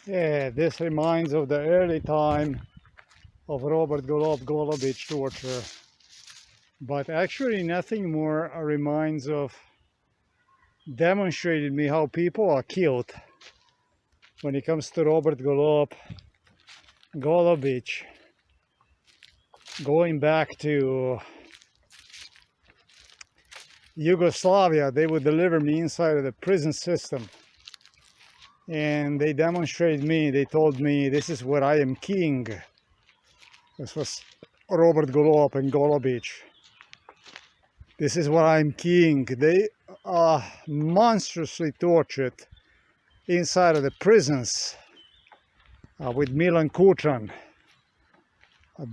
Yeah, this reminds of the early time of Robert Golob Golobič torture, but actually nothing more reminds of demonstrated me how people are killed when it comes to Robert Golob Golobič. Going back to Yugoslavia, they would deliver me inside of the prison system. And they demonstrated me, they told me, this is where I am king. This was Robert Golob and Golobič. This is where I'm king. They are monstrously tortured inside of the prisons with Milan Kučan.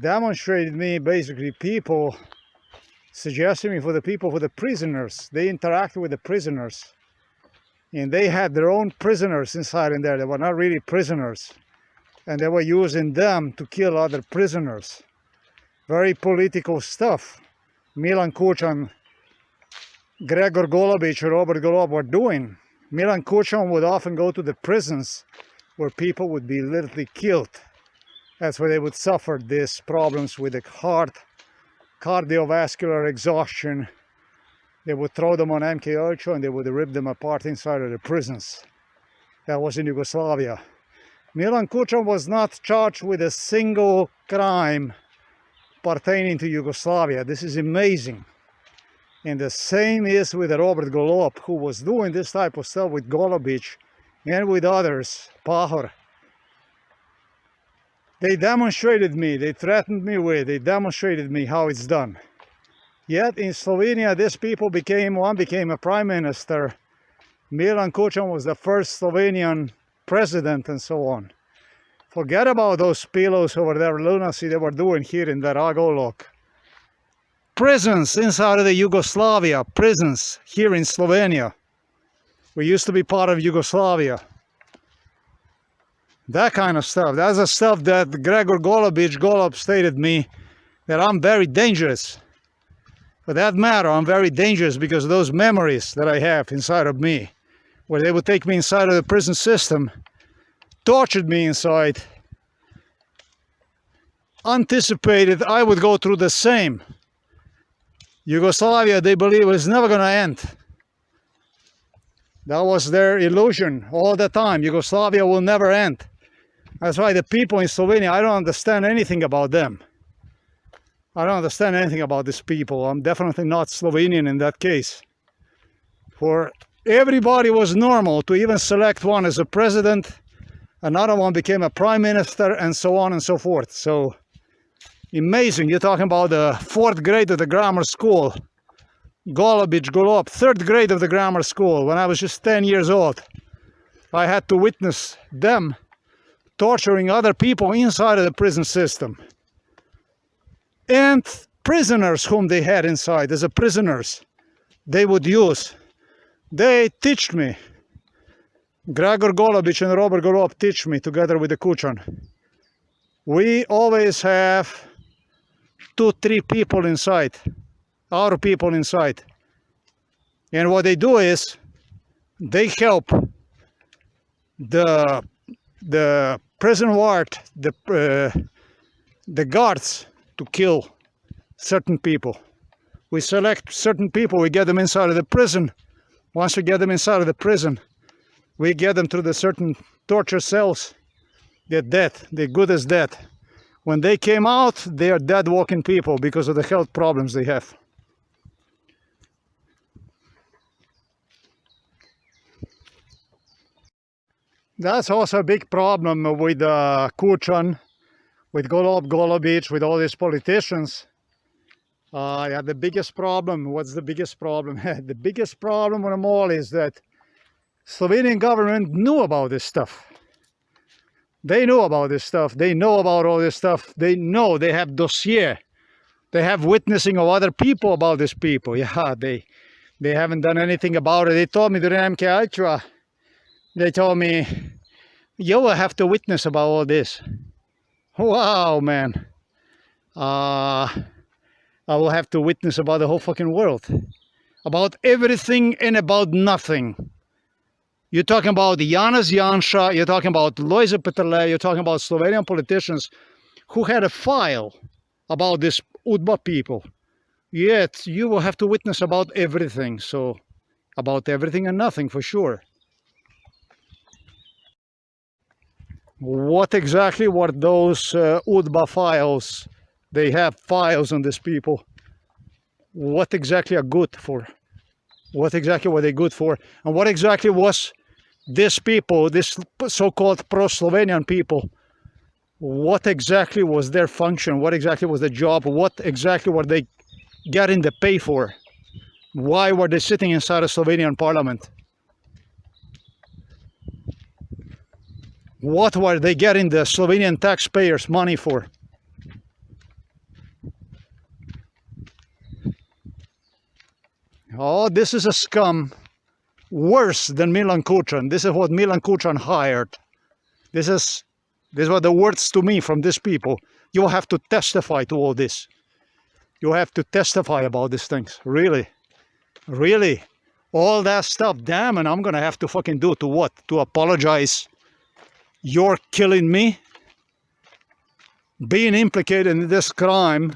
Demonstrated me basically people suggesting me for the prisoners. They interacted with the prisoners. And they had their own prisoners inside in there. They were not really prisoners. And they were using them to kill other prisoners. Very political stuff. Milan Kučan, Gregor Golobič, and Robert Golob were doing. Milan Kučan would often go to the prisons where people would be literally killed. That's where they would suffer these problems with the heart, cardiovascular exhaustion. They would throw them on MK Ultra and they would rip them apart inside of the prisons. That was in Yugoslavia. Milan Kučan was not charged with a single crime pertaining to Yugoslavia. This is amazing. And the same is with Robert Golob, who was doing this type of stuff with Golobič and with others, Pahor. They demonstrated me, they threatened me with, they demonstrated me how it's done. Yet in Slovenia, these people one became a prime minister. Milan Kučan was the first Slovenian president and so on. Forget about those pillows over there, lunacy they were doing here in Dragolog. Prisons inside of the Yugoslavia, prisons here in Slovenia. We used to be part of Yugoslavia. That kind of stuff. That's the stuff that Gregor Golob stated me that I'm very dangerous. For that matter, I'm very dangerous because of those memories that I have inside of me, where they would take me inside of the prison system, tortured me inside, anticipated I would go through the same. Yugoslavia, they believe, is never going to end. That was their illusion all the time. Yugoslavia will never end. That's why the people in Slovenia, I don't understand anything about them. I don't understand anything about these people. I'm definitely not Slovenian in that case. For everybody was normal to even select one as a president, another one became a prime minister, and so on and so forth. So amazing. You're talking about the 4th grade of the grammar school. Golobič, Golob, 3rd grade of the grammar school. When I was just 10 years old, I had to witness them torturing other people inside of the prison system. And prisoners whom they had inside as a prisoners, they would use. They teach me. Gregor Golobič and Robert Golob teach me together with the Kučan. We always have 2-3 people inside, our people inside. And what they do is, they help the prison ward, the guards, to kill certain people. We select certain people, we get them inside of the prison. Once we get them inside of the prison, we get them through the certain torture cells. They're dead, they're good as dead. When they came out, they are dead walking people because of the health problems they have. That's also a big problem with Kučan, with Golob Golobič, with all these politicians. Yeah, the biggest problem, what's the biggest problem? The biggest problem with them all is that Slovenian government knew about this stuff. They knew about this stuff. They know about all this stuff. They know, they have dossier. They have witnessing of other people about these people. Yeah, they haven't done anything about it. They told me during MK Ultra, they told me, you will have to witness about all this. Wow, man. I will have to witness about the whole fucking world. About everything and about nothing. You're talking about Janša, you're talking about Janša Peterle, you're talking about Slovenian politicians who had a file about this UDBA people. Yet you will have to witness about everything. So about everything and nothing for sure. What exactly were those UDBA files? They have files on these people. What exactly are good for? What exactly were they good for? And what exactly was this people, this so-called pro-Slovenian people, what exactly was their function? What exactly was the job? What exactly were they getting the pay for? Why were they sitting inside a Slovenian parliament? What were they getting the Slovenian taxpayers money for? Oh, this is a scum worse than Milan Kučan. This is what Milan Kučan hired. These were the words to me from these people. You will have to testify to all this. You have to testify about these things. Really? Really? All that stuff, damn, and I'm gonna have to fucking do to what? To apologize? You're killing me? Being implicated in this crime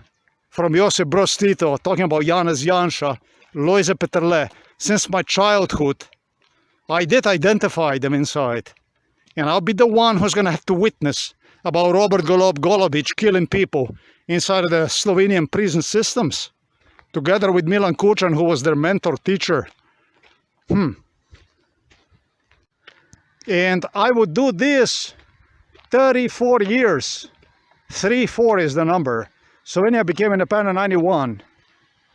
from Josip Broz Tito, talking about Janez Janša, Lojze Peterle, since my childhood, I did identify them inside. And I'll be the one who's gonna have to witness about Robert Golob Golobič killing people inside of the Slovenian prison systems, together with Milan Kučan, who was their mentor teacher. And I would do this 34 years. 34 is the number. Slovenia became independent in 91.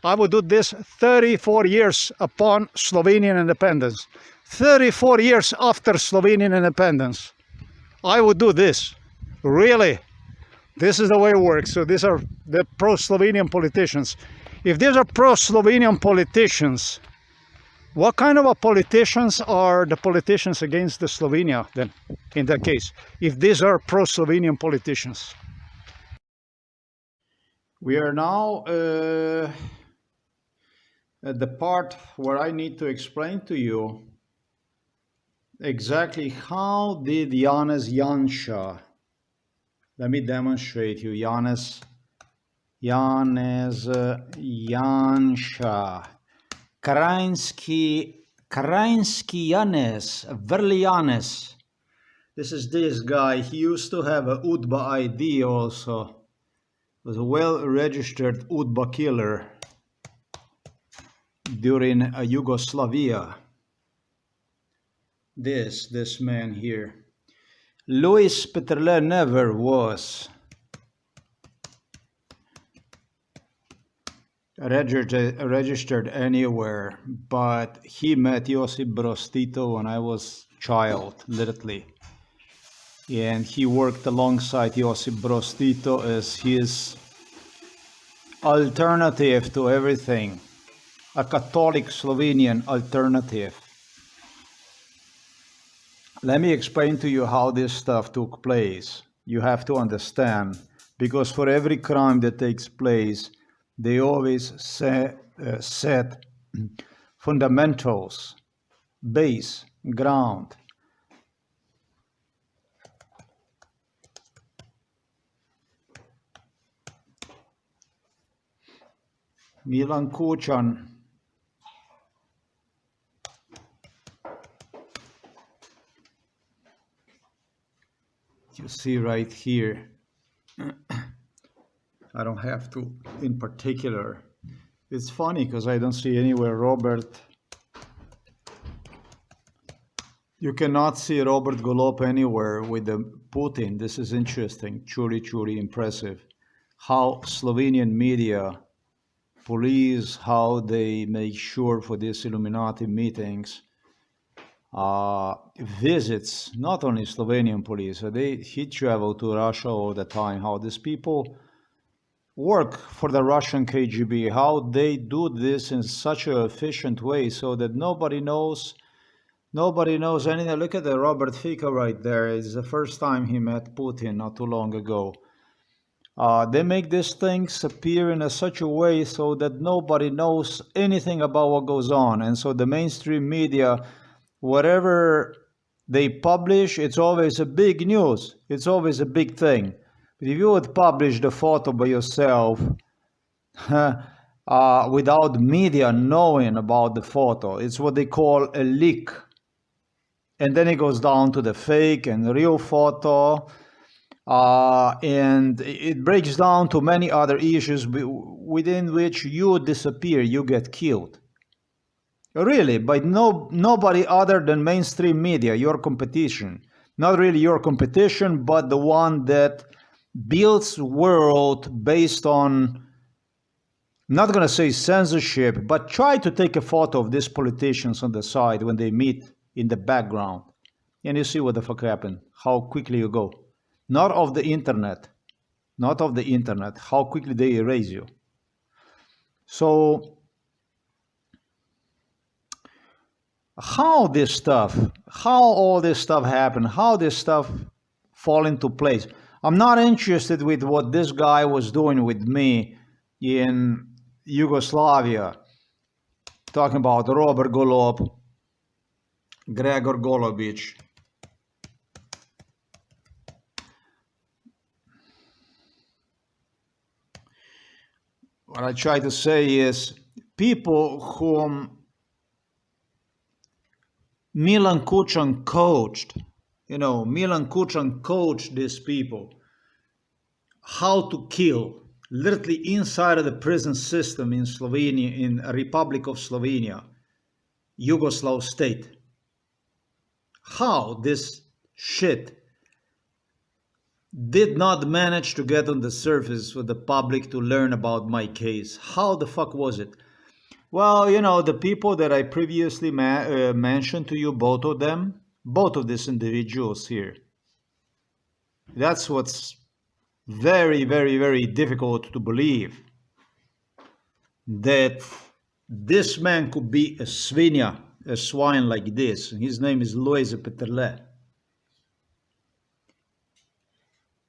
I would do this 34 years upon Slovenian independence. 34 years after Slovenian independence. I would do this. Really. This is the way it works. So these are the pro-Slovenian politicians. If these are pro-Slovenian politicians, what kind of politicians are the politicians against the Slovenia then, in that case, if these are pro-Slovenian politicians? We are now at the part where I need to explain to you exactly how did Janez Janša, let me demonstrate you, Janez Janša, Krajinski Janez, Vrli Janez. This is this guy. He used to have a UDBA ID also. Was a well-registered UDBA killer during Yugoslavia. This man here. Luis Peterle never was registered anywhere, but he met Josip Broz Tito when I was child, literally. And he worked alongside Josip Broz Tito as his alternative to everything, a Catholic Slovenian alternative. Let me explain to you how this stuff took place. You have to understand, because for every crime that takes place, they always set fundamentals, base, ground. Milan Kučan you see right here. I don't have to in particular. It's funny because I don't see anywhere Robert. You cannot see Robert Golob anywhere with the Putin. This is interesting, truly impressive. How Slovenian media, police, how they make sure for these Illuminati meetings, visits, not only Slovenian police, he traveled to Russia all the time, how these people work for the Russian KGB, how they do this in such an efficient way so that nobody knows anything. Look at the Robert Fico right there. It's the first time he met Putin not too long ago. They make these things appear in such a way so that nobody knows anything about what goes on. And so the mainstream media whatever they publish, it's always a big news. It's always a big thing. But if you would publish the photo by yourself without media knowing about the photo, it's what they call a leak. And then it goes down to the fake and real photo. And it breaks down to many other issues within which you disappear, you get killed. Really, by nobody other than mainstream media, your competition. Not really your competition, but the one that builds world based on, I'm not going to say censorship, but try to take a photo of these politicians on the side when they meet in the background. And you see what the fuck happened, how quickly you go. Not of the internet, not of the internet, how quickly they erase you. So, how all this stuff happened, how this stuff fall into place. I'm not interested with what this guy was doing with me in Yugoslavia, talking about Robert Golob, Gregor Golobić. What I try to say is people whom Milan Kučan coached, Milan Kučan coached these people how to kill, literally inside of the prison system in Slovenia, in Republic of Slovenia, Yugoslav state. How this shit did not manage to get on the surface for the public to learn about my case. How the fuck was it? Well, the people that I previously mentioned to you, both of these individuals here. That's what's very, very, very difficult to believe. That this man could be a swine like this. His name is Janša Peterle.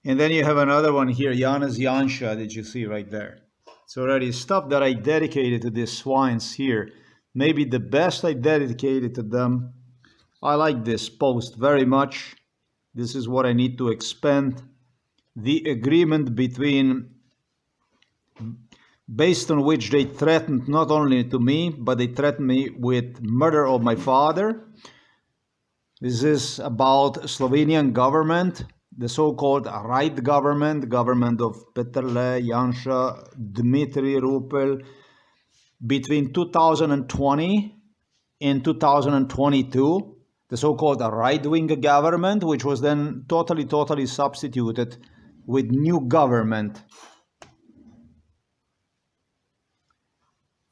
And then you have another one here, Janša, that you see right there. It's already stuff that I dedicated to these swines here. Maybe the best I dedicated to them. I like this post very much. This is what I need to expand. The agreement based on which they threatened not only to me, but they threatened me with murder of my father. This is about Slovenian government, the so-called right government of Peterle, Janša, Dmitry Rupel, between 2020 and 2022, the so-called right-wing government, which was then totally substituted with new government.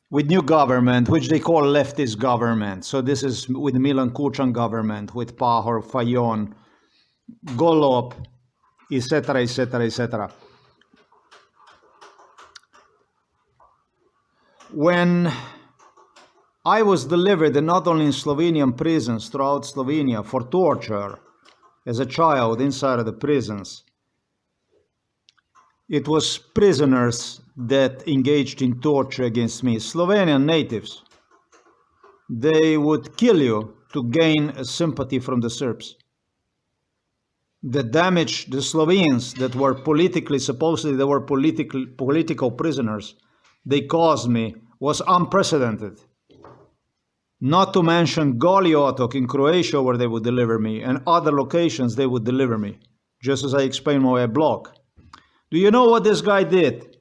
Which they call leftist government. So this is with Milan Kučan government, with Pahor, Fajon, Golob, etc., etc., etc. When I was delivered, and not only in Slovenian prisons throughout Slovenia, for torture as a child inside of the prisons, it was prisoners that engaged in torture against me, Slovenian natives. They would kill you to gain sympathy from the Serbs. The damage the Slovenes that were supposedly they were political prisoners, they caused me was unprecedented. Not to mention Goli Otok in Croatia, where they would deliver me, and other locations they would deliver me, just as I explained in my blog. Do you know what this guy did?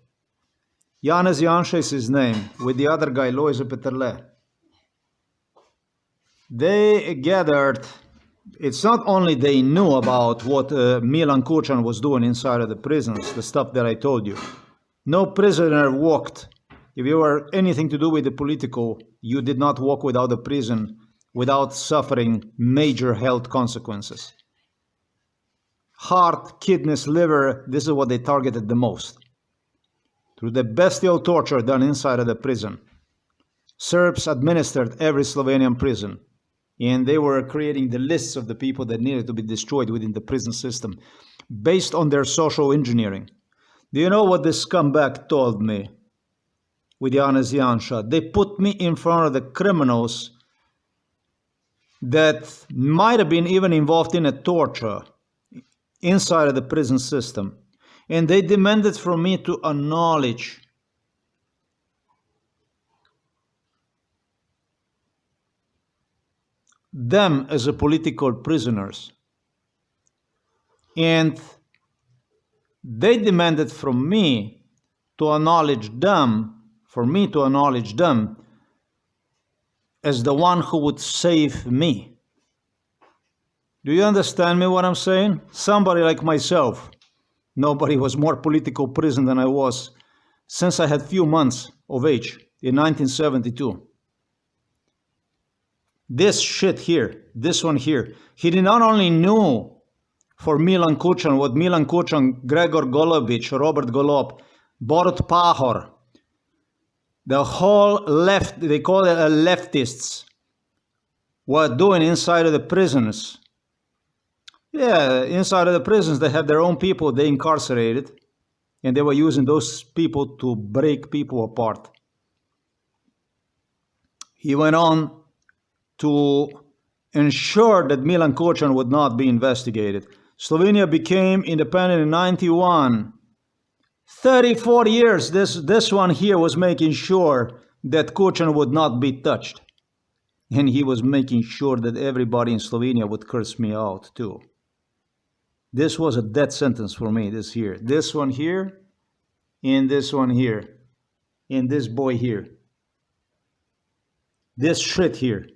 Janša is his name, with the other guy, Janša Peterle. They gathered. It's not only they knew about what Milan Kučan was doing inside of the prisons, the stuff that I told you. No prisoner walked. If you were anything to do with the political, you did not walk without a prison, without suffering major health consequences. Heart, kidneys, liver, this is what they targeted the most. Through the bestial torture done inside of the prison. Serbs administered every Slovenian prison. And they were creating the lists of the people that needed to be destroyed within the prison system based on their social engineering. Do you know what this scumbag told me with Janša? They put me in front of the criminals that might have been even involved in a torture inside of the prison system. And they demanded from me to acknowledge them as a political prisoners. And they demanded from me to acknowledge them, for me to acknowledge them as the one who would save me. Do you understand me what I'm saying? Somebody like myself, nobody was more political prison than I was since I had few months of age in 1972. This shit here, this one here, he not only knew for Milan Kučan what Milan Kučan, Gregor Golobić, Robert Golob, Borut Pahor, the whole left, they call it leftists, were doing inside of the prisons. Yeah, inside of the prisons, they have their own people they incarcerated, and they were using those people to break people apart. He went on to ensure that Milan Kučan would not be investigated. Slovenia became independent in 91. 34 years, this one here was making sure that Kučan would not be touched. And he was making sure that everybody in Slovenia would curse me out too. This was a death sentence for me, this here. This one here, and this one here, and this boy here. This shit here.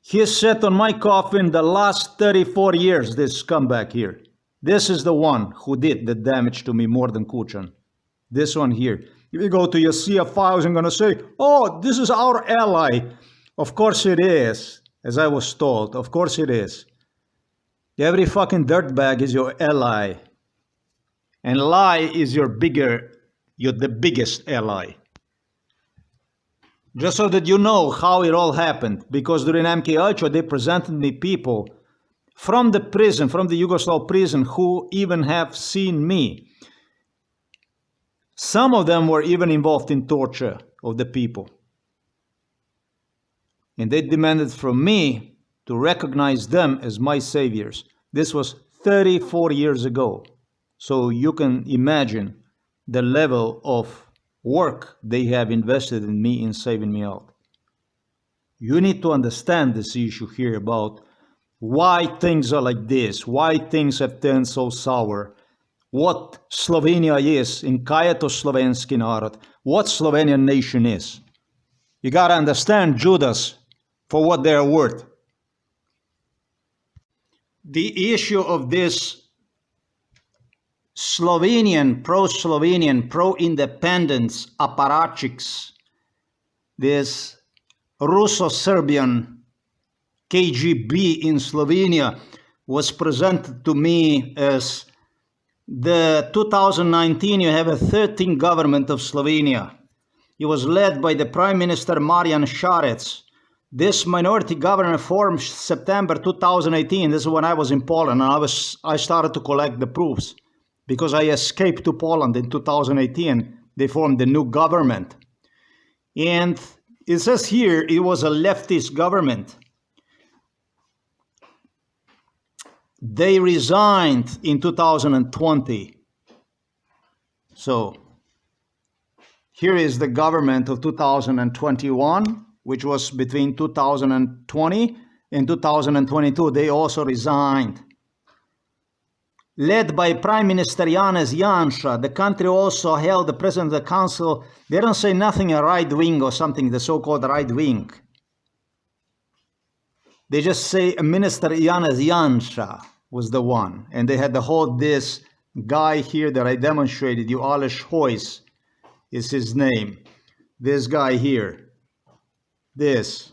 He sat on my coffin the last 34 years, this scumbag here. This is the one who did the damage to me more than Kučan. This one here. If you go to your CF files, I'm going to say, oh, this is our ally. Of course it is, as I was told. Of course it is. Every fucking dirtbag is your ally. And lie is you're the biggest ally. Just so that you know how it all happened. Because during MK Ultra, they presented me people from the prison, from the Yugoslav prison, who even have seen me. Some of them were even involved in torture of the people. And they demanded from me to recognize them as my saviors. This was 34 years ago. So you can imagine the level of work they have invested in me in saving me out. You need to understand this issue here about why things are like this, why things have turned so sour, what Slovenia is, in kaj je to slovenski narod, what Slovenian nation is. You gotta understand Judas for what they are worth. The issue of this Slovenian, pro-independence apparatchiks, this Russo-Serbian KGB in Slovenia, was presented to me as the 2019, you have a 13th government of Slovenia. It was led by the Prime Minister Marjan Šarec. This minority government formed September 2018. This is when I was in Poland, and I started to collect the proofs. Because I escaped to Poland in 2018, they formed the new government. And it says here it was a leftist government. They resigned in 2020. So here is the government of 2021, which was between 2020 and 2022. They also resigned. Led by Prime Minister Janša, the country also held the President of the Council. They don't say nothing a right wing or something, the so-called right wing. They just say Minister Janša was the one. And they had the whole, this guy here that I demonstrated you, Aleš Hojs is his name. This guy here. This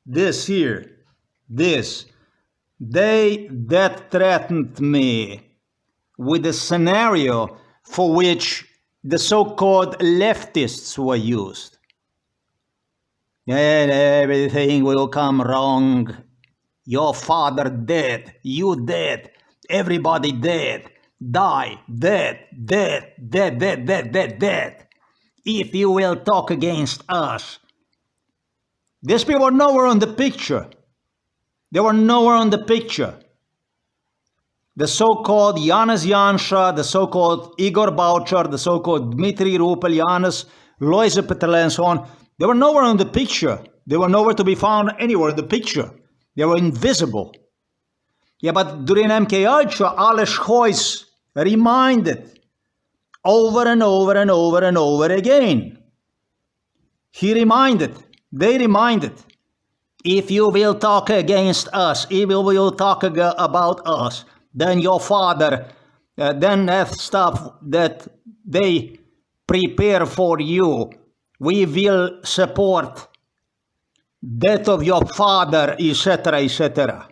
here. This. They that threatened me with a scenario for which the so-called leftists were used. And everything will come wrong. Your father dead, you dead, everybody dead, die, dead. If you will talk against us, These people were nowhere on the picture. They were nowhere on the picture. The so-called Janša, the so-called Igor Baučar, the so-called Dmitry Rupel, Janša Peterle, and so on, they were nowhere on the picture. They were nowhere to be found anywhere in the picture. They were invisible. Yeah, but during MK Ultra, Ales Hojs reminded over and over and over and over again. He reminded, they reminded, if you will talk against us, if you will talk about us, then your father, then that stuff that they prepare for you, we will support death of your father, etc., etc.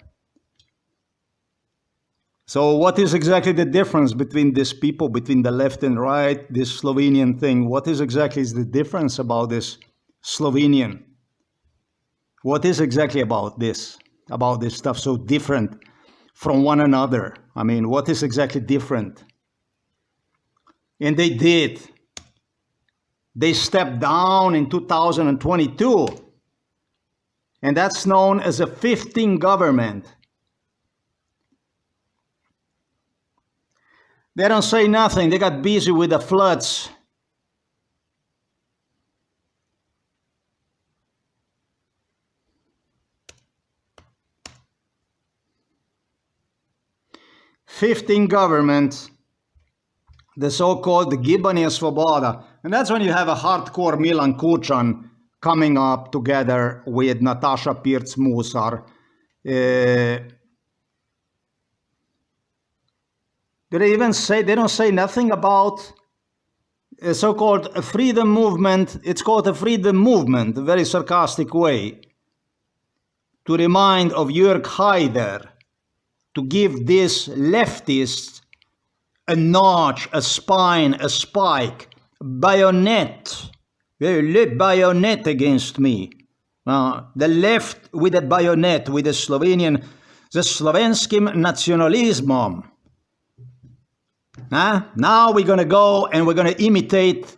So what is exactly the difference between these people, between the left and right, this Slovenian thing? What is exactly the difference about this Slovenian? What is exactly about this stuff so different from one another? I mean, what is exactly different? And they did. They stepped down in 2022. And that's known as a 15 government. They don't say nothing. They got busy with the floods. "15 governments, the so-called Gibanje Svoboda." And that's when you have a hardcore Milan Kučan coming up together with Nataša Pirc-Musar. Do they even say, they don't say nothing about a so-called freedom movement? It's called a freedom movement, a very sarcastic way, to remind of Jörg Haider, to give these leftists a notch, a spine, a spike, bayonet. They lit bayonet against me. The left with a bayonet, with the Slovenian, the slovenskim nacionalizmom. Now we're going to go and we're going to imitate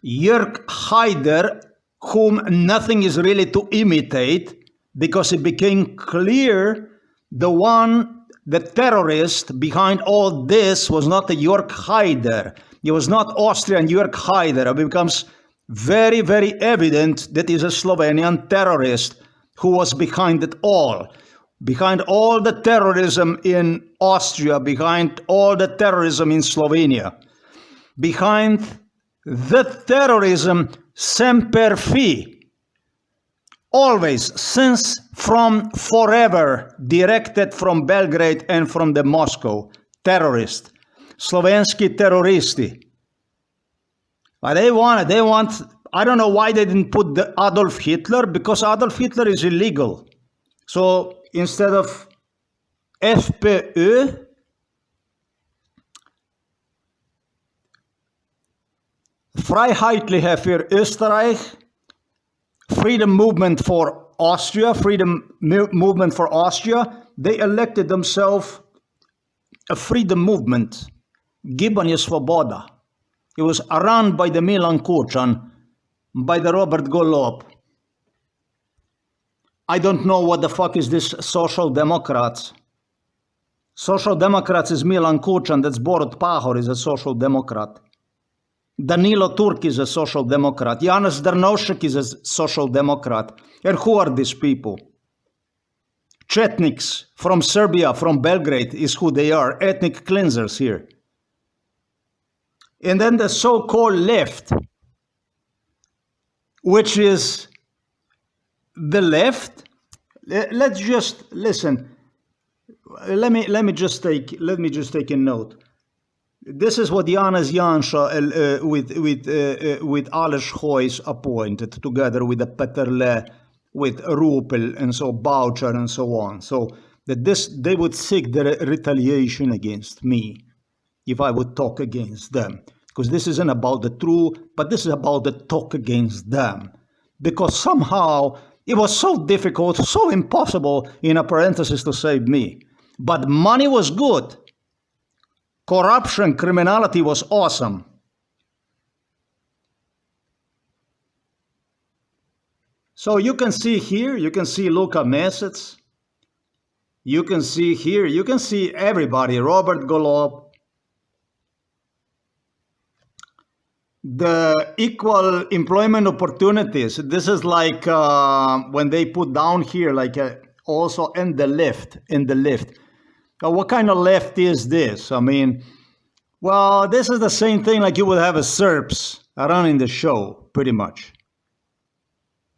Jörg Haider, whom nothing is really to imitate, because it became clear the terrorist behind all this was not a Jörg Haider. It was not Austrian Jörg Haider. It becomes very, very evident that he's a Slovenian terrorist who was behind it all. Behind all the terrorism in Austria, behind all the terrorism in Slovenia, behind the terrorism semper fi, always, since, from, forever, directed from Belgrade and from the Moscow, terrorist, Slovenski terroristi. But they want, I don't know why they didn't put the Adolf Hitler, because Adolf Hitler is illegal. So instead of FPÖ, Freiheitliche für Österreich, Freedom Movement for Austria, Freedom Movement for Austria, they elected themselves a freedom movement, Gibanje Svoboda. It was run by the Milan Kučan, by the Robert Golob. I don't know what the fuck is this Social Democrats. Social Democrats is Milan Kučan, that's Borut Pahor is a Social Democrat. Danilo Turk is a Social Democrat. Janez Drnovšek is a Social Democrat. And who are these people? Chetniks from Serbia, from Belgrade is who they are. Ethnic cleansers here. And then the so-called left, which is the left. Let's just listen. Let me just take a note. This is what Janša with Ales Hojs appointed, together with the Peterle, with Rupel and so Baučar and so on. So that they would seek the retaliation against me if I would talk against them. Because this isn't about the truth, but this is about the talk against them. Because somehow it was so difficult, so impossible, in a parenthesis, to save me. But money was good. Corruption, criminality was awesome. So you can see here, you can see Luka Mesec. You can see here, you can see everybody, Robert Golob. The equal employment opportunities. This is like when they put down here, like also in the lift, what kind of left is this? I mean, well, this is the same thing like you would have a Serbs running the show, pretty much.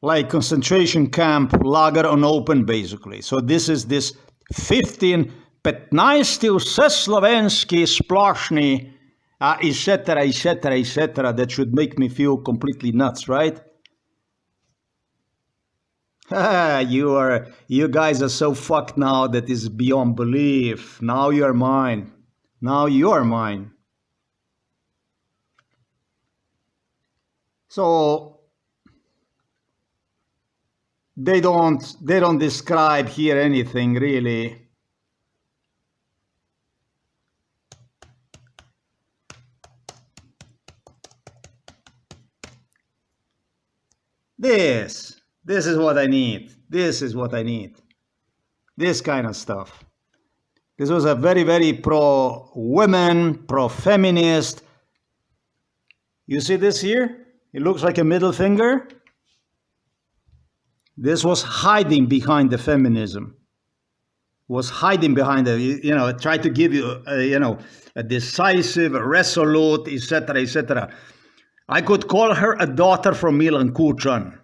Like concentration camp, lager on open, basically. So this is this 15 vse slovenski splošni, etc., that should make me feel completely nuts, right? You guys are so fucked now that is beyond belief. Now you're mine. Now you're mine. So they don't describe here anything really. This is what I need. This is what I need. This kind of stuff. This was a very, very pro-women, pro-feminist. You see this here? It looks like a middle finger. This was hiding behind the feminism. Was hiding behind the, you know, try to give you, a decisive, resolute, etc., etc. I could call her a daughter from Milan Kučan.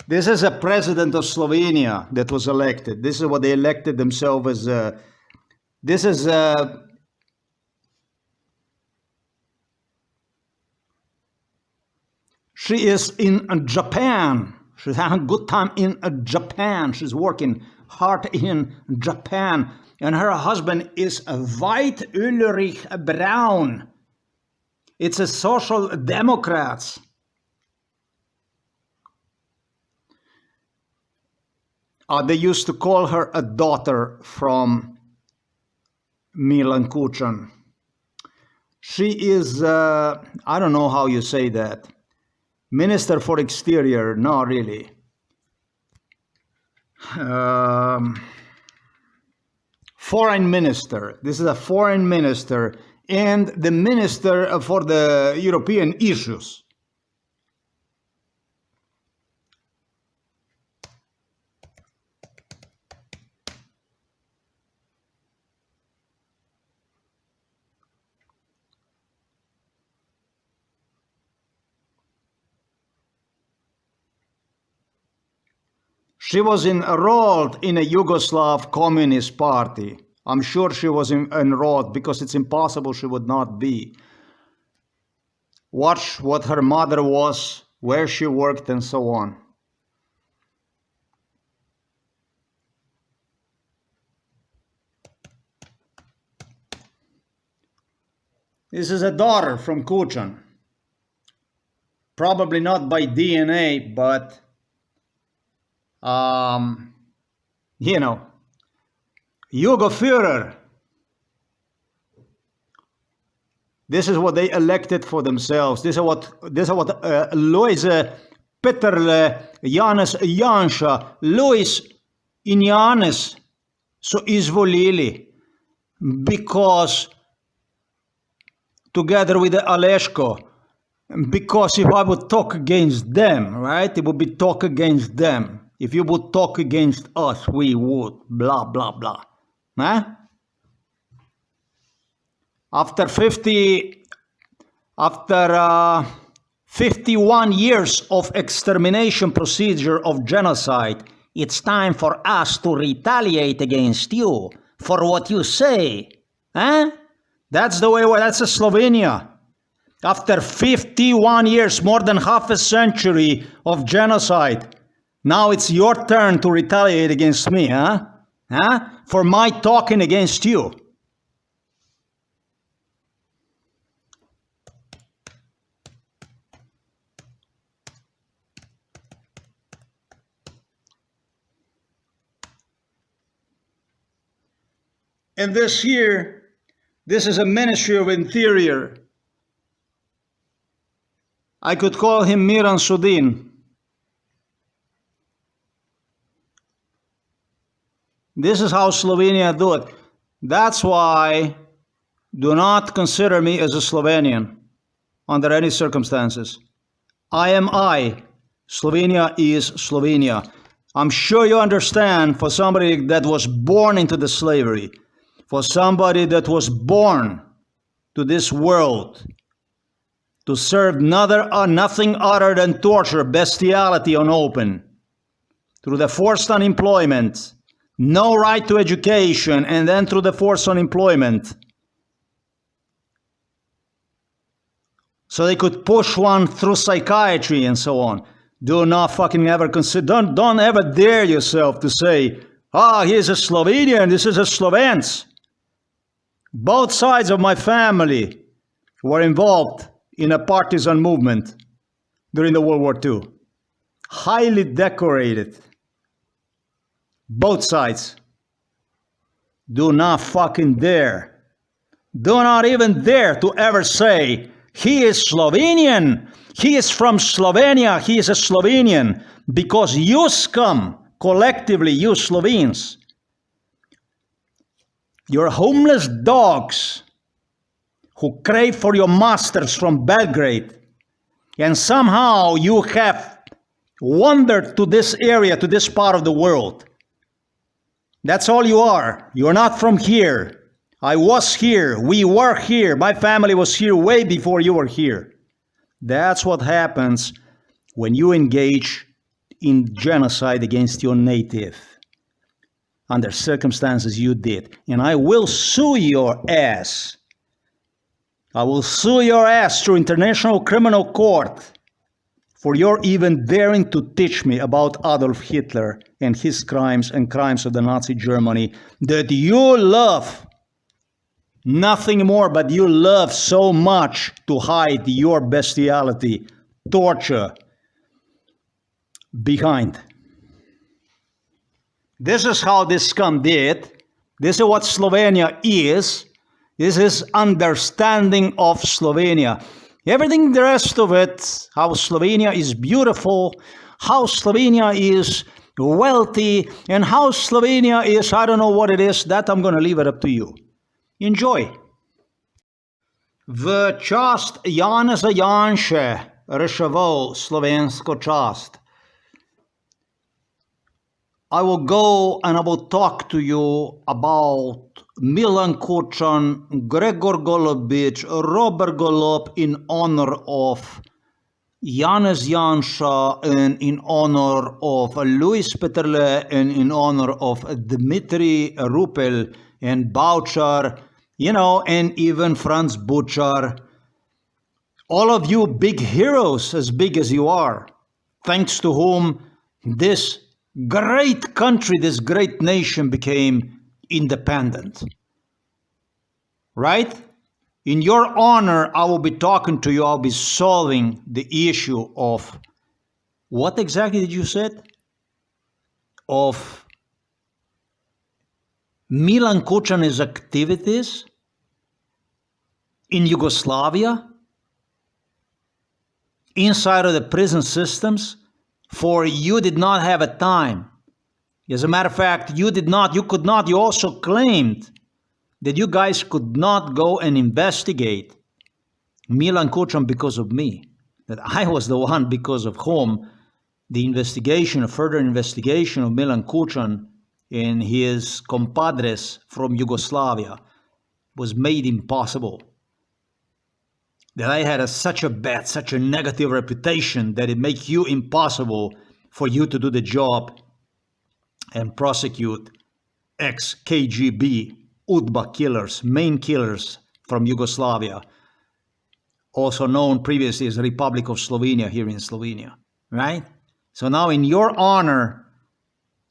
This is a president of Slovenia that was elected. This is what they elected themselves as. This is she is in Japan. She's having a good time in Japan. She's working hard in Japan. And her husband is a white Ulrich Braun. It's a social democrats. They used to call her a daughter from Milan Kučan. She is, I don't know how you say that. Minister for Exterior, no, really. Foreign minister. This is a foreign minister and the minister for the European issues. She was enrolled in a Yugoslav Communist Party. I'm sure she was enrolled because it's impossible she would not be. Watch what her mother was, where she worked, and so on. This is a daughter from Kučan. Probably not by DNA, but you know, Yugo Führer. This is what they elected for themselves. This is what Janša Peterle, Janša, Luis in Janez so izvolili because together with Aleško, because if I would talk against them, right, it would be talk against them. If you would talk against us, we would, blah, blah, blah. Huh? After 51 years of extermination procedure of genocide, it's time for us to retaliate against you for what you say. Huh? That's the way, that's a Slovenia. After 51 years, more than half a century of genocide, now it's your turn to retaliate against me, huh? Huh? For my talking against you. And this here, this is a Ministry of Interior. I could call him Miran Sudin. This is how Slovenia do it. That's why do not consider me as a Slovenian under any circumstances. I am I. Slovenia is Slovenia. I'm sure you understand, for somebody that was born into the slavery, for somebody that was born to this world, to serve nothing other than torture, bestiality on open, through the forced unemployment, no right to education, and then through the forced unemployment. So they could push one through psychiatry and so on. Do not fucking ever consider, don't ever dare yourself to say, he's a Slovenian, this is a Slovens. Both sides of my family were involved in a partisan movement during the World War II. Highly decorated. Both sides. Do not fucking dare. Do not even dare to ever say, he is Slovenian. He is from Slovenia. He is a Slovenian. Because you scum, collectively, you Slovenes, you're homeless dogs who crave for your masters from Belgrade. And somehow you have wandered to this area, to this part of the world. That's all you are. You're not from here. I was here. We were here. My family was here way before you were here. That's what happens when you engage in genocide against your native. Under circumstances you did. And I will sue your ass. I will sue your ass through International Criminal Court for your even daring to teach me about Adolf Hitler and his crimes and crimes of the Nazi Germany that you love. Nothing more, but you love so much to hide your bestiality, torture behind. This is how this scum did. This is what Slovenia is. This is understanding of Slovenia. Everything the rest of it, how Slovenia is beautiful, how Slovenia is wealthy, and how Slovenia is, I don't know what it is, that I'm going to leave it up to you. Enjoy. V čast Janeza Janše reševal slovensko čast. I will go and I will talk to you about Milan Kučan, Gregor Golobič, Robert Golob in honor of Janez Janša and in honor of Luis Peterle and in honor of Dmitry Rupel and Bouchar, and even Franz Butchar. All of you big heroes, as big as you are, thanks to whom this great country, this great nation became independent. Right? In your honor, I will be talking to you, I'll be solving the issue of, what exactly did you say? Of Milan Kučan's activities in Yugoslavia, inside of the prison systems, for you did not have a time. As a matter of fact, you also claimed that you guys could not go and investigate Milan Kučan because of me, that I was the one because of whom the further investigation of Milan Kučan and his compadres from Yugoslavia was made impossible. That I had such a negative reputation that it makes you impossible for you to do the job and prosecute ex-KGB UDBA killers, main killers from Yugoslavia, also known previously as the Republic of Slovenia here in Slovenia, right? So now in your honor,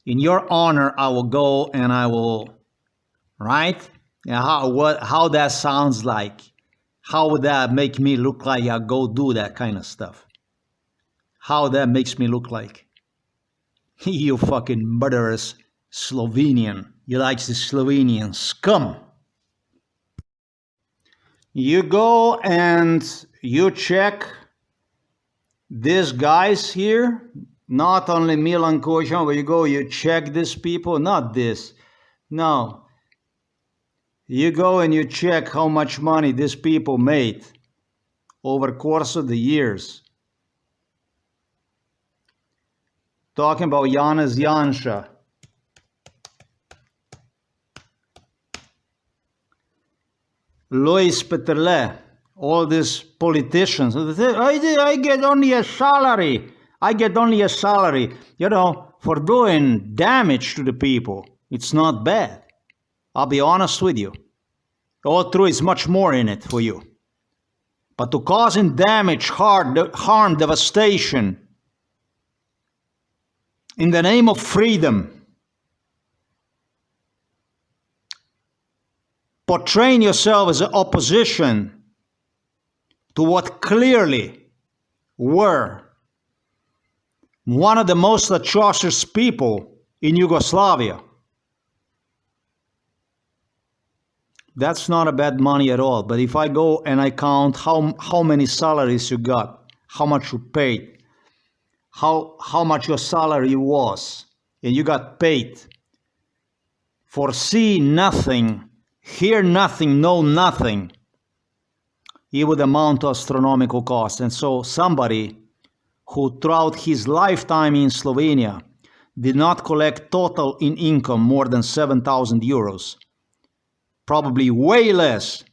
I will go and I will, right? How that sounds like. How would that make me look like I go do that kind of stuff? How that makes me look like? You fucking murderous Slovenian. You like the Slovenian scum. You go and you check These guys here, not only Milan Kučan, where you go, you check these people, not this. No. You go and you check how much money these people made over the course of the years. Talking about Janša. Peterle, all these politicians. I get only a salary. I get only a salary. You know, for doing damage to the people. It's not bad. I'll be honest with you. All through is much more in it for you. But to causing damage, harm, devastation, in the name of freedom, portraying yourself as an opposition to what clearly were one of the most atrocious people in Yugoslavia. That's not a bad money at all. But if I go and I count how many salaries you got, how much you paid, how much your salary was, and you got paid for see nothing, hear nothing, know nothing, it would amount to astronomical cost. And so somebody who throughout his lifetime in Slovenia did not collect total in income more than 7,000 euros, probably way less,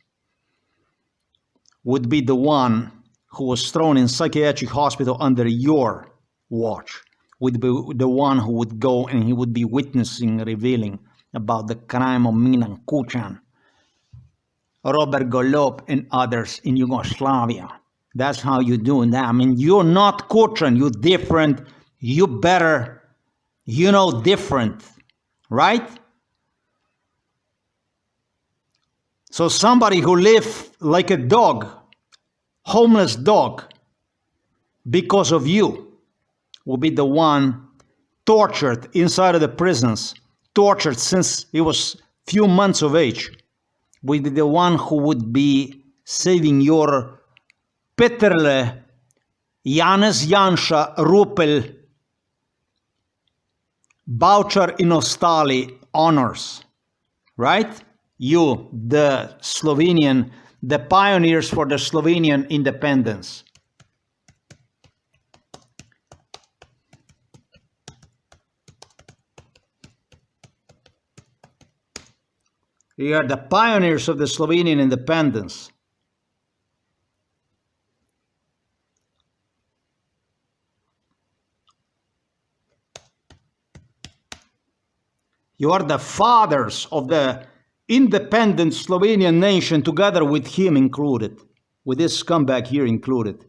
would be the one who was thrown in psychiatric hospital under your watch, would be the one who would go and he would be witnessing, revealing about the crime of Milan Kučan, Robert Golob, and others in Yugoslavia. That's how you do that. I mean, you're not Kučan, you're different, you better, you know, different, right? So somebody who lived like a dog, homeless dog, because of you, will be the one tortured inside of the prisons, tortured since he was few months of age, will be the one who would be saving your Peterle, Janša, Rupel, Boucher in Ostali honors, right? You, the Slovenian, the pioneers for the Slovenian independence. You are the pioneers of the Slovenian independence. You are the fathers of the independent Slovenian nation, together with him included, with this scumbag here included.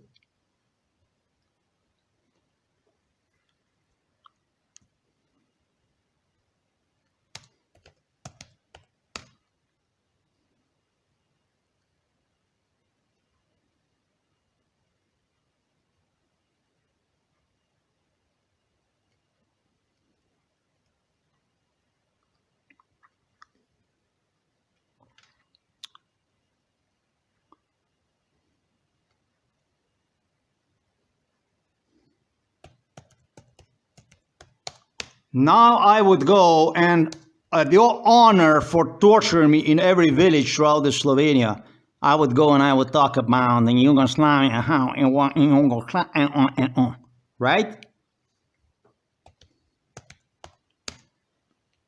Now I would go and at your honor for torturing me in every village throughout the Slovenia, I would go and I would talk about the Yugoslavia, how and what in Yugoslavia, and on, right?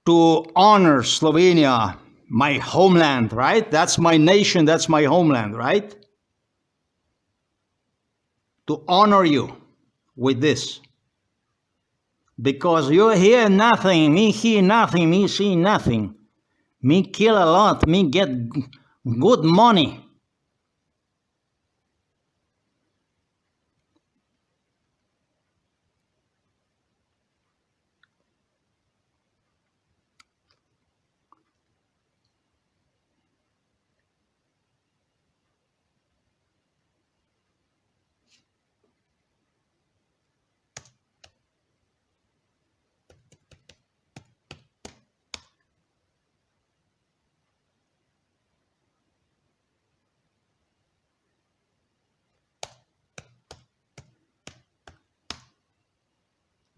To honor Slovenia, my homeland, right? That's my nation, that's my homeland, right? To honor you with this. Because you hear nothing, me hear nothing, me see nothing. Me kill a lot, me get good money.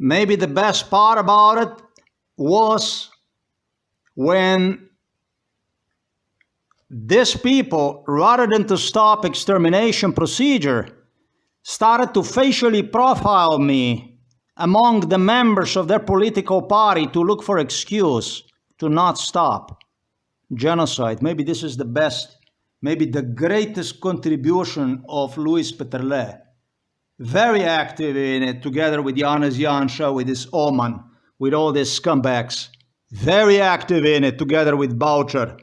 maybe the best part about it was when these people, rather than to stop extermination procedure, started to facially profile me among the members of their political party to look for excuse to not stop genocide. Maybe this is the best, maybe the greatest contribution of Janša Peterle. Very active in it, together with Janša, with his Oman, with all these scumbags. Very active in it, together with Boucher.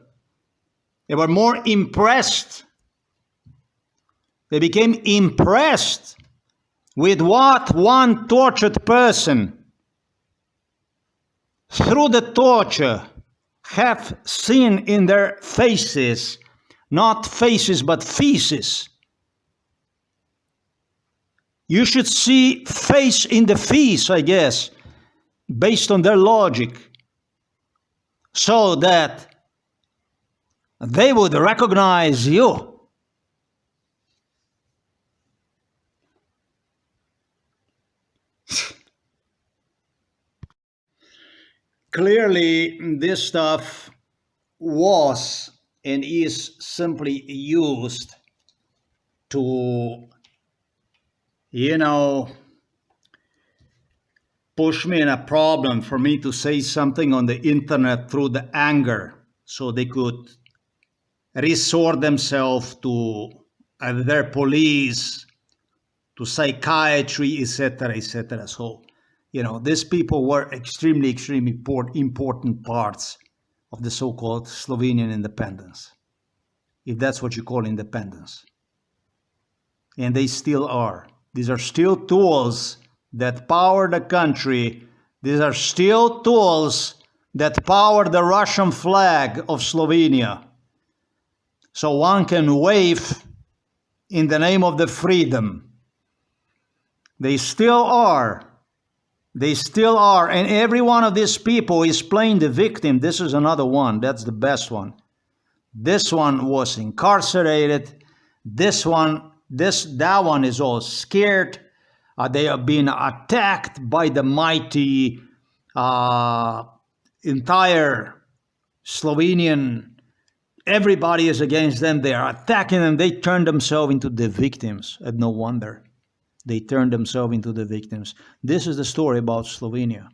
They were more impressed. They became impressed with what one tortured person, through the torture, have seen in their faces. Not faces, but feces. You should see face in the feces, I guess, based on their logic, so that they would recognize you. Clearly, this stuff was and is simply used to, you know, push me in a problem, for me to say something on the internet through the anger, so they could resort themselves to their police, to psychiatry, etc., etc. So, you know, these people were extremely, extremely important parts of the so-called Slovenian independence, if that's what you call independence. And they still are. These are still tools that power the country. These are still tools that power the Russian flag of Slovenia. So one can wave in the name of the freedom. They still are. They still are. And every one of these people is playing the victim. This is another one. That's the best one. This one was incarcerated. That one is all scared. They are being attacked by the mighty entire Slovenian. Everybody is against them. They are attacking them. They turn themselves into the victims. And no wonder. They turned themselves into the victims. This is the story about Slovenia.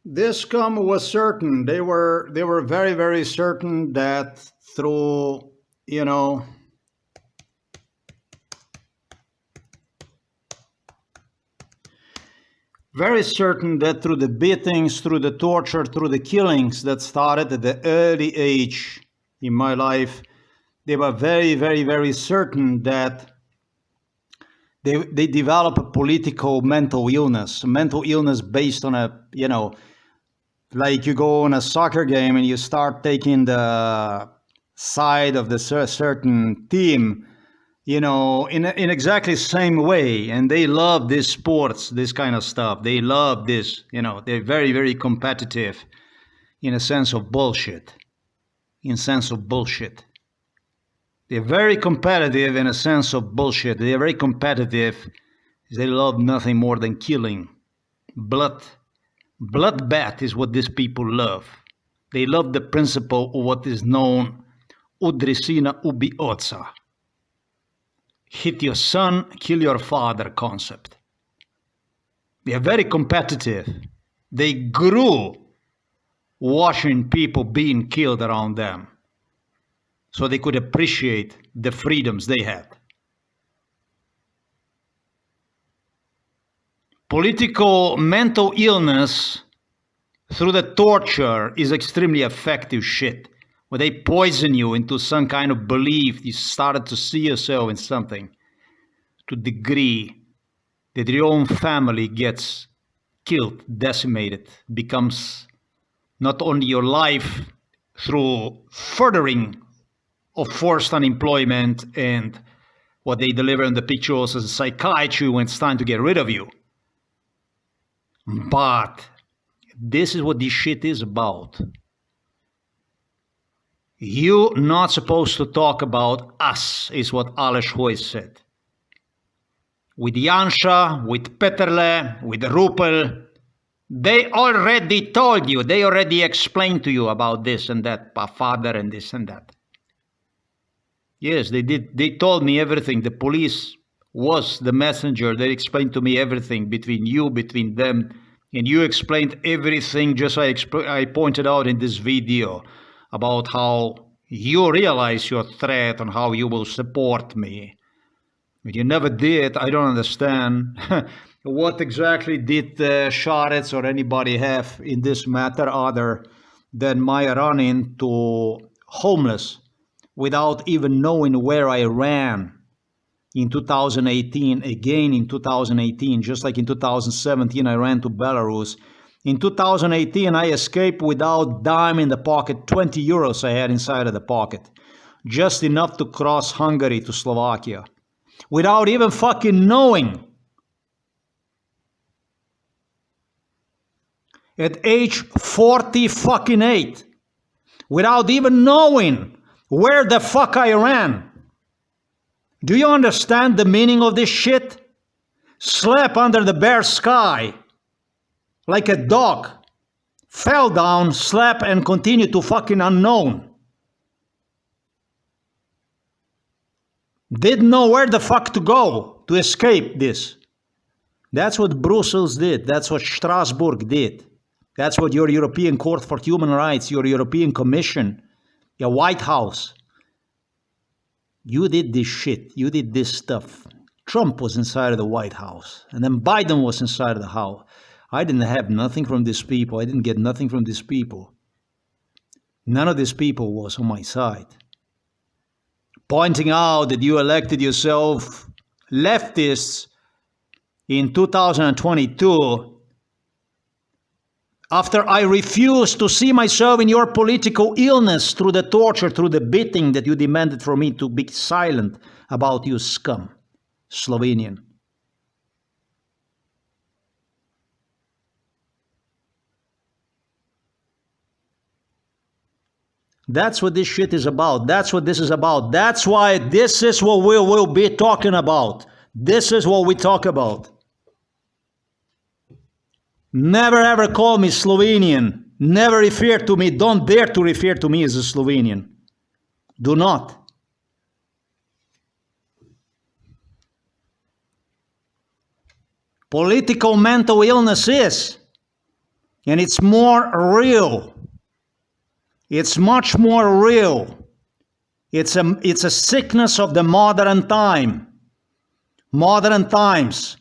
This scum was certain. They were very, very certain that through, you know, very certain that through the beatings, through the torture, through the killings that started at the early age in my life, they were very, very, very certain that they develop a political mental illness based on a, you know, like you go on a soccer game and you start taking the side of the certain team, you know, in exactly the same way. And they love this sports, this kind of stuff. They love this, you know, they're very, very competitive in a sense of bullshit. They're very competitive in a sense of bullshit. They're very competitive. They love nothing more than killing. Bloodbath is what these people love. They love the principle of what is known udri sina, ubi oca. Hit your son, kill your father concept. They are very competitive. They grew watching people being killed around them, so they could appreciate the freedoms they had. Political mental illness through the torture is extremely effective shit. Where they poison you into some kind of belief, you started to see yourself in something, to the degree that your own family gets killed, decimated, becomes not only your life through furthering of forced unemployment and what they deliver in the pictures as a psychiatry when it's time to get rid of you. But this is what this shit is about. You're not supposed to talk about us, is what Aleš Hojs said. with Janša, with Peterle, with Rupel. They already told you, they already explained to you about this and that, father and this and that. Yes, they did. They told me everything. The police was the messenger. They explained to me everything between you, between them. And you explained everything just I pointed out in this video about how you realize your threat and how you will support me. But you never did. I don't understand. What exactly did Sharets or anybody have in this matter other than my run-in to homeless without even knowing where I ran in 2018, again in 2018, just like in 2017 I ran to Belarus. In 2018 I escaped without dime in the pocket, 20 euros I had inside of the pocket, just enough to cross Hungary to Slovakia, without even fucking knowing. At age 48, without even knowing where the fuck I ran. Do you understand the meaning of this shit? Slept under the bare sky like a dog. Fell down, slept, and continued to fucking unknown. Didn't know where the fuck to go to escape this. That's what Brussels did. That's what Strasbourg did. That's what your European Court for Human Rights, your European Commission, your White House. You did this shit. You did this stuff. Trump was inside of the White House. And then Biden was inside of the House. I didn't have nothing from these people. I didn't get nothing from these people. None of these people was on my side. Pointing out that you elected yourself leftists in 2022 after I refused to see myself in your political illness through the torture, through the beating that you demanded from me to be silent about, you scum, Slovenian. That's what this shit is about. That's what this is about. That's why this is what we will be talking about. This is what we talk about. Never ever call me Slovenian. Never refer to me. Don't dare to refer to me as a Slovenian. Do not. Political mental illness is, and it's more real. It's much more real. It's a sickness of the modern time. Modern times.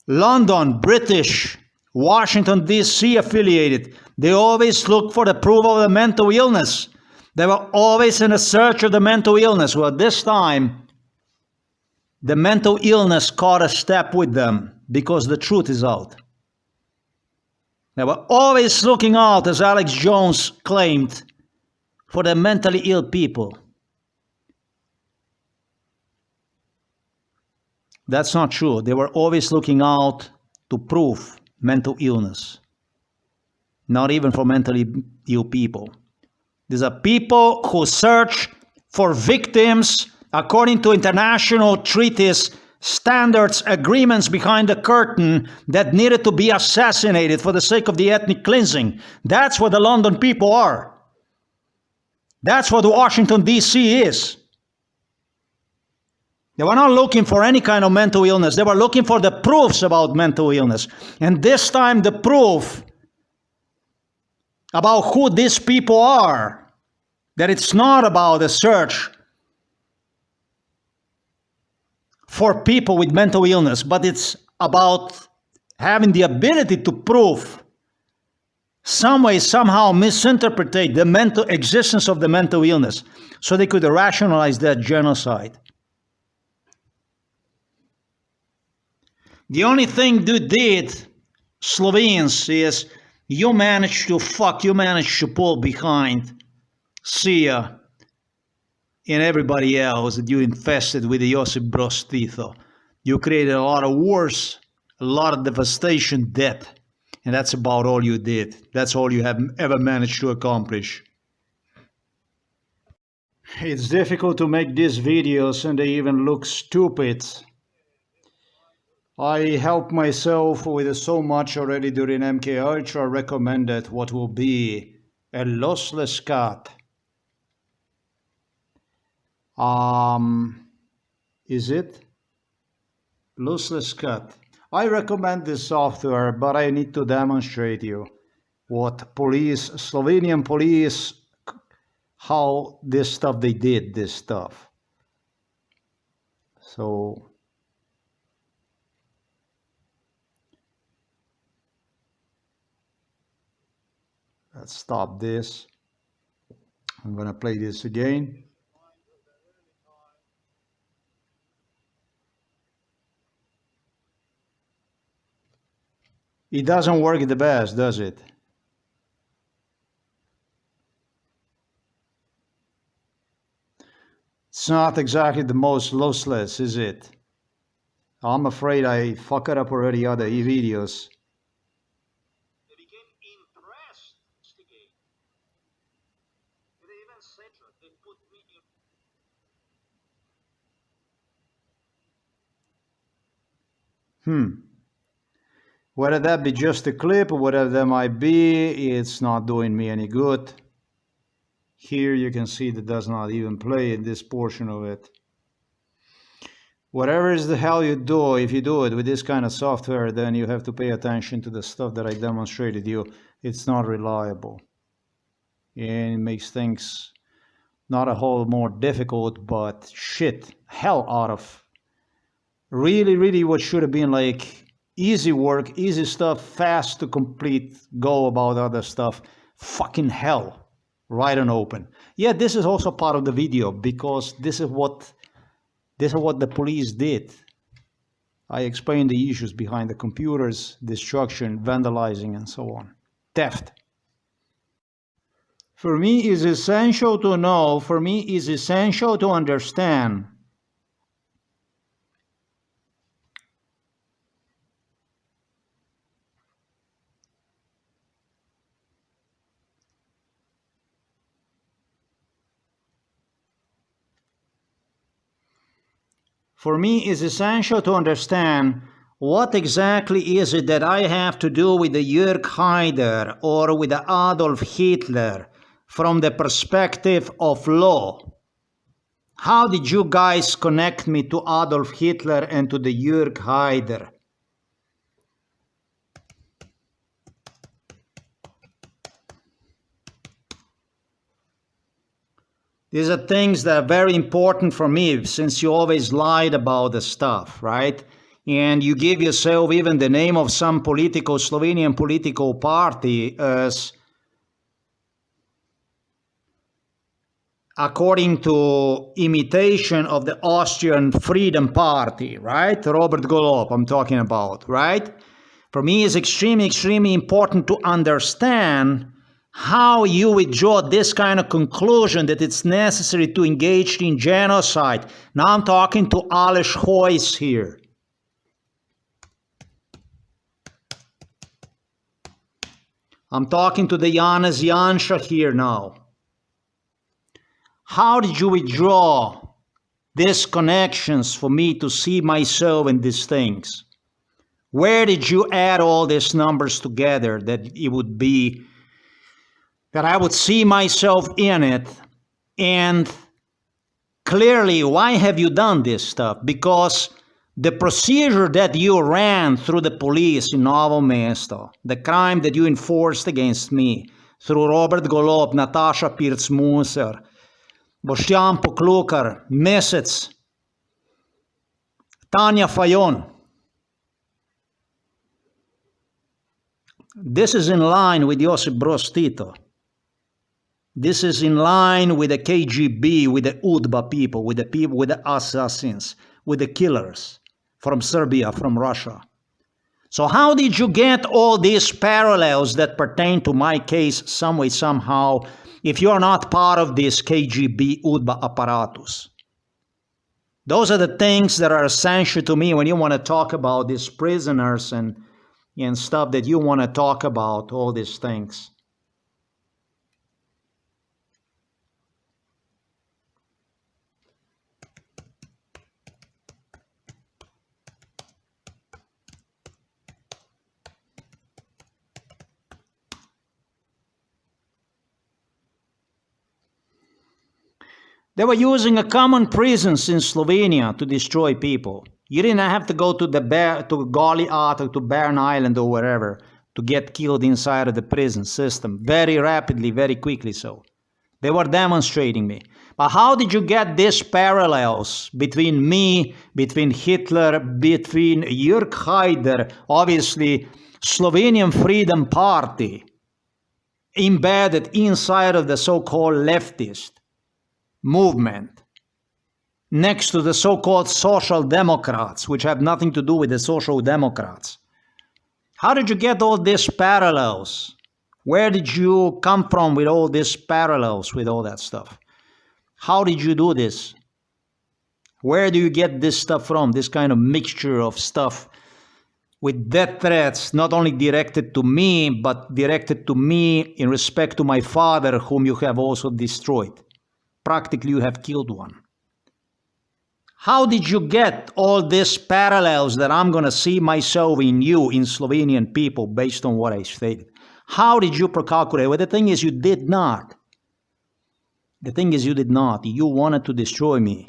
London, British, Washington, D.C. affiliated. They always look for the proof of the mental illness. They were always in a search of the mental illness. Well, this time, the mental illness caught a step with them because the truth is out. They were always looking out, as Alex Jones claimed, for the mentally ill people. That's not true. They were always looking out to prove mental illness. Not even for mentally ill people. These are people who search for victims according to international treaties, standards, agreements behind the curtain that needed to be assassinated for the sake of the ethnic cleansing. That's what the London people are. That's what Washington, D.C. is. They were not looking for any kind of mental illness. They were looking for the proofs about mental illness. And this time the proof about who these people are, that it's not about a search for people with mental illness, but it's about having the ability to prove, some way, somehow misinterpret the mental existence of the mental illness so they could rationalize that genocide. The only thing you did, Slovenes, is you managed to pull behind Sia and everybody else that you infested with the Josip Broz Tito. You created a lot of wars, a lot of devastation, death, and that's about all you did. That's all you have ever managed to accomplish. It's difficult to make these videos and they even look stupid. I helped myself with so much already during MK Ultra. Recommended what will be a lossless cut. Is it? Lossless cut. I recommend this software, but I need to demonstrate you what police, Slovenian police, how this stuff, they did this stuff. So let's stop this. I'm gonna play this again. It doesn't work the best, does it? It's not exactly the most lossless, is it? I'm afraid I fucked up already other videos. They became impressed. They even said they put me in. Whether that be just a clip or whatever that might be, it's not doing me any good. Here you can see that does not even play in this portion of it. Whatever is the hell you do, if you do it with this kind of software, then you have to pay attention to the stuff that I demonstrated you. It's not reliable. And it makes things not a whole more difficult, but shit, hell out of really what should have been like easy work, easy stuff, fast to complete, go about other stuff. Fucking hell, right and open. Yeah, this is also part of the video because this is what the police did. I explained the issues behind the computers, destruction, vandalizing, and so on. Theft. For me, it's essential to know, for me, it's essential to understand what exactly is it that I have to do with the Jörg Haider or with the Adolf Hitler from the perspective of law. How did you guys connect me to Adolf Hitler and to the Jörg Haider? These are things that are very important for me since you always lied about the stuff, right? And you give yourself even the name of some Slovenian political party as according to imitation of the Austrian Freedom Party, right? Robert Golob, I'm talking about, right? For me, it's extremely important to understand how you withdraw this kind of conclusion that it's necessary to engage in genocide. Now I'm talking to Aleš Hojs here. I'm talking to the Janez Janša here now. How did you withdraw these connections for me to see myself in these things? Where did you add all these numbers together that it would be, that I would see myself in it? And clearly, why have you done this stuff? Because the procedure that you ran through the police in Novo Mesto, the crime that you enforced against me through Robert Golob, Nataša Pirc-Musar, Boštjan Poklukar, Mesec, Tanja Fajon. This is in line with Josip Broz Tito. This is in line with the KGB, with the UDBA people, with the assassins, with the killers from Serbia, from Russia. So how did you get all these parallels that pertain to my case some way, somehow, if you're not part of this KGB UDBA apparatus? Those are the things that are essential to me when you want to talk about these prisoners and stuff that you want to talk about, all these things. They were using a common prisons in Slovenia to destroy people. You didn't have to go to Goliath or to Barren Island or wherever to get killed inside of the prison system. Very rapidly, very quickly so. They were demonstrating me. But how did you get these parallels between me, between Hitler, between Jörg Haider, obviously Slovenian Freedom Party, embedded inside of the so-called leftist movement, next to the so-called social democrats, which have nothing to do with the social democrats? How did you get all these parallels? Where did you come from with all these parallels, with all that stuff? How did you do this? Where do you get this stuff from, this kind of mixture of stuff with death threats, not only directed to me, but directed to me in respect to my father, whom you have also destroyed? Practically, you have killed one. How did you get all these parallels that I'm going to see myself in you, in Slovenian people, based on what I stated? How did you procalculate? Well, the thing is, you did not. The thing is, you did not. You wanted to destroy me.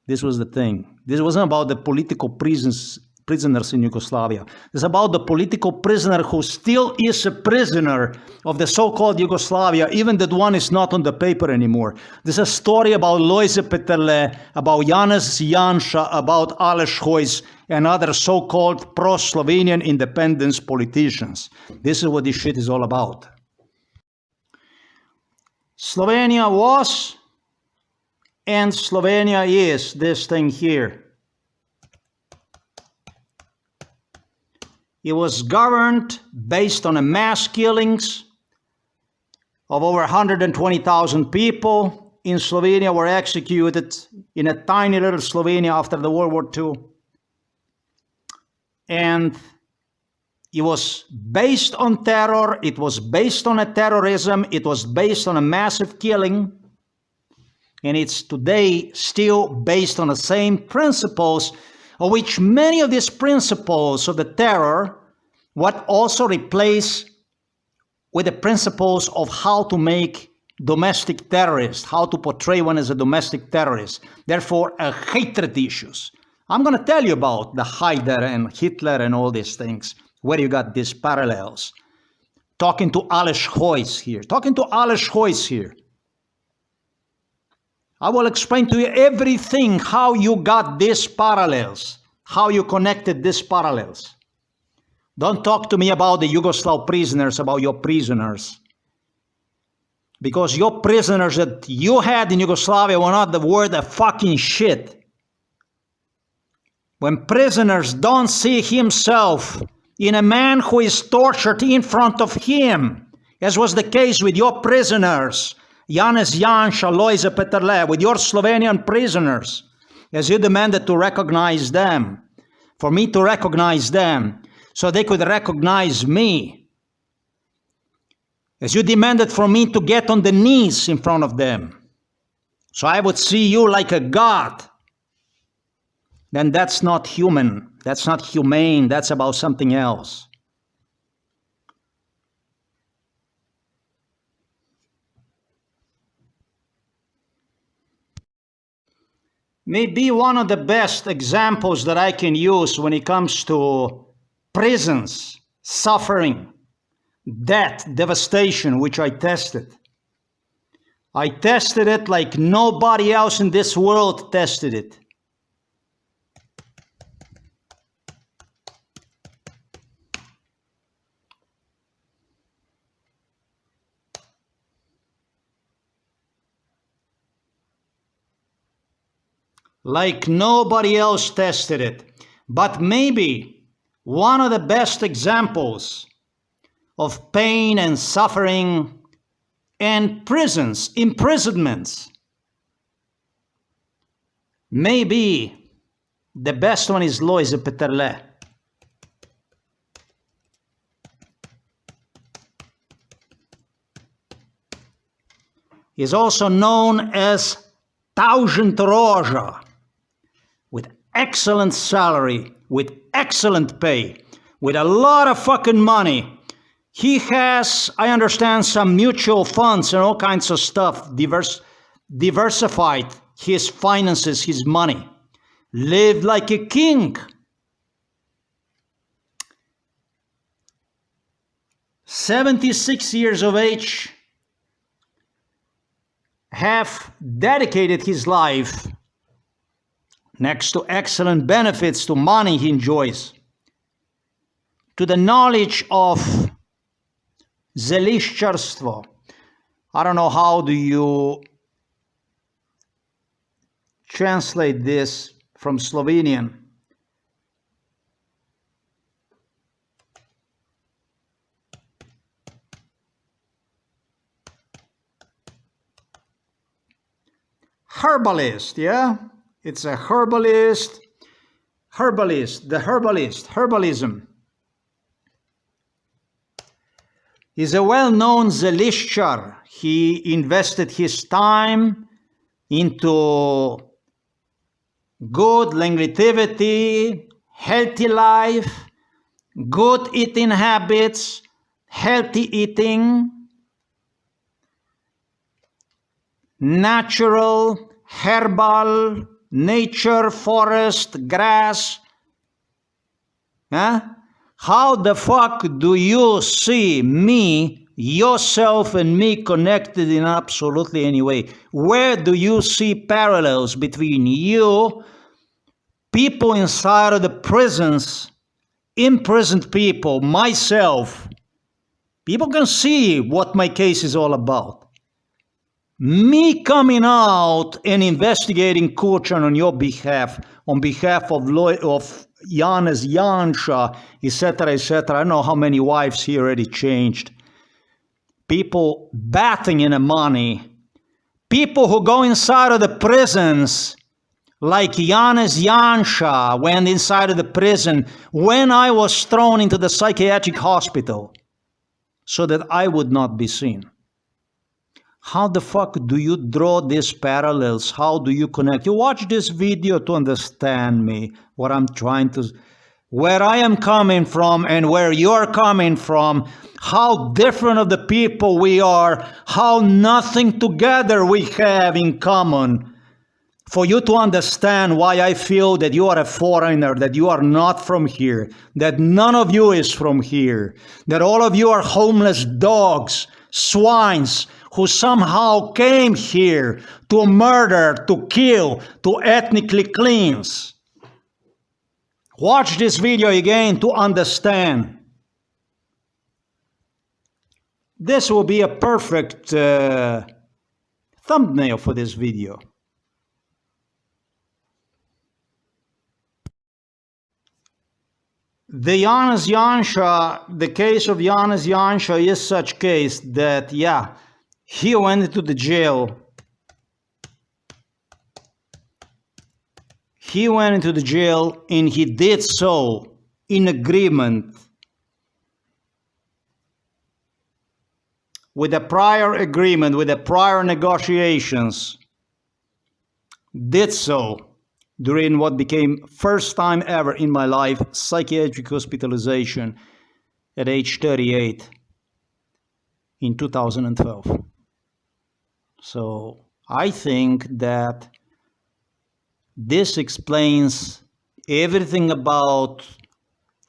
This was the thing. This wasn't about the political prisoners in Yugoslavia. It's about the political prisoner who still is a prisoner of the so-called Yugoslavia, even that one is not on the paper anymore. This is a story about Lojze Peterle, about Janša, about Aleš Hojs, and other so-called pro-Slovenian independence politicians. This is what this shit is all about. Slovenia was, and Slovenia is, this thing here. It was governed based on a mass killings of over 120,000 people in Slovenia were executed in a tiny little Slovenia after the World War II. And it was based on terror, it was based on a terrorism, it was based on a massive killing, and it's today still based on the same principles, of which many of these principles of the terror what also replace with the principles of how to make domestic terrorists, how to portray one as a domestic terrorist, therefore hatred issues. I'm going to tell you about the Haider and Hitler and all these things, where you got these parallels. Talking to Aleš Hojs here. I will explain to you everything, how you got these parallels, how you connected these parallels. Don't talk to me about the Yugoslav prisoners, about your prisoners. Because your prisoners that you had in Yugoslavia were not worth a fucking shit. When prisoners don't see himself in a man who is tortured in front of him, as was the case with your prisoners, Janez Janša, Lojze Peterle, with your Slovenian prisoners, as you demanded to recognize them, for me to recognize them, so they could recognize me, as you demanded for me to get on the knees in front of them, so I would see you like a god, then that's not human, that's not humane, that's about something else. Maybe one of the best examples that I can use when it comes to prisons, suffering, death, devastation, which I tested. I tested it like nobody else in this world tested it. Like nobody else tested it. But maybe one of the best examples of pain and suffering and prisons, imprisonments, maybe the best one is Lojze Peterle. He is also known as Taužent Roža, with excellent salary, with excellent pay, with a lot of fucking money. He has, I understand, some mutual funds and all kinds of stuff, diverse diversified his finances, his money, lived like a king. 76 years of age, have dedicated his life, next to excellent benefits, to money he enjoys, to the knowledge of zeliščarstvo. I don't know how do you translate this from Slovenian. Herbalist, yeah? It's a herbalist. Herbalism. He's a well-known zeliščar. He invested his time into good longevity, healthy life, good eating habits, healthy eating, natural, herbal, nature, forest, grass. Huh? How the fuck do you see me, yourself and me connected in absolutely any way? Where do you see parallels between you, people inside of the prisons, imprisoned people, myself? People can see what my case is all about. Me coming out and investigating KUČAN on your behalf, on behalf of Janez Janša, etc., etc. I don't know how many wives he already changed. People bathing in the money. People who go inside of the prisons, like Janez Janša went inside of the prison when I was thrown into the psychiatric hospital so that I would not be seen. How the fuck do you draw these parallels? How do you connect? You watch this video to understand me, what I'm trying to, where I am coming from and where you're coming from, how different of the people we are, how nothing together we have in common. For you to understand why I feel that you are a foreigner, that you are not from here, that none of you is from here, that all of you are homeless dogs, swines, who somehow came here to murder, to kill, to ethnically cleanse. Watch this video again to understand. This will be a perfect thumbnail for this video. The Janez Janša, the case of Janez Janša is such case that, yeah, he went into the jail. He went into the jail and he did so in agreement with a prior agreement, with the prior negotiations. Did so during what became first time ever in my life, psychiatric hospitalization at age 38 in 2012. So I think that this explains everything about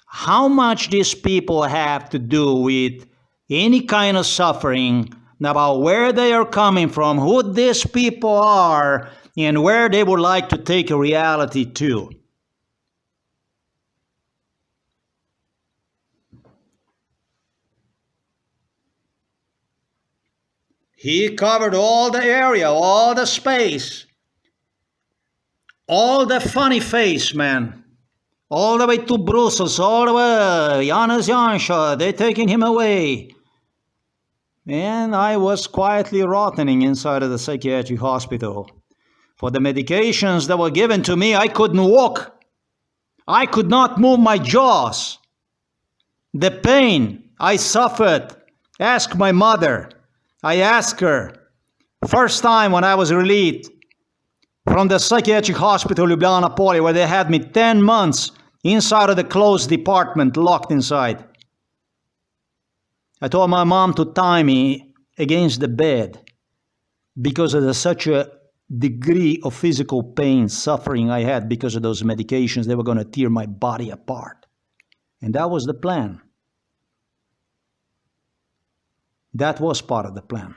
how much these people have to do with any kind of suffering, about where they are coming from, who these people are, and where they would like to take a reality to. He covered all the area, all the space, all the funny face, man. All the way to Brussels, all the way, Janez Janša, they're taking him away. And I was quietly rotting inside of the psychiatric hospital. For the medications that were given to me, I couldn't walk. I could not move my jaws. The pain I suffered. Ask my mother. I asked her, first time when I was released from the psychiatric hospital Ljubljana Poli, where they had me 10 months inside of the closed department, locked inside. I told my mom to tie me against the bed because of such a degree of physical pain, suffering I had because of those medications. They were going to tear my body apart. And that was the plan. That was part of the plan.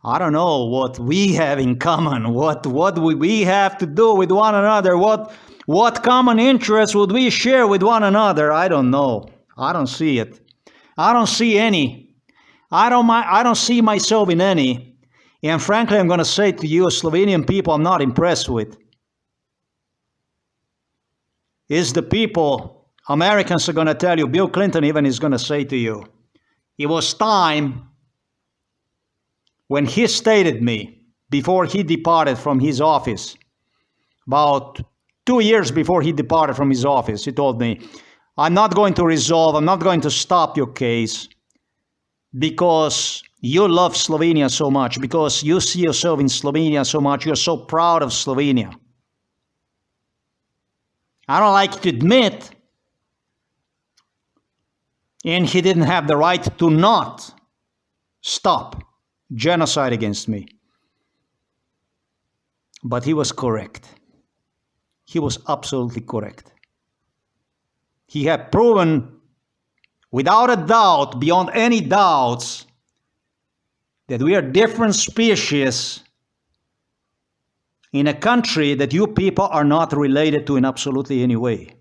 I don't know what we have in common. What would we have to do with one another? What common interests would we share with one another? I don't know. I don't see it. I don't see any. I don't see myself in any. And frankly, I'm going to say to you, Slovenian people, I'm not impressed with. Is the people, Americans are going to tell you, Bill Clinton even is going to say to you, it was time when he stated me, before he departed from his office, about 2 years before he departed from his office, he told me, I'm not going to stop your case because you love Slovenia so much, because you see yourself in Slovenia so much, you're so proud of Slovenia. I don't like to admit, and he didn't have the right to not stop genocide against me. But he was correct. He was absolutely correct. He had proven without a doubt, beyond any doubts, that we are different species in a country that you people are not related to in absolutely any way.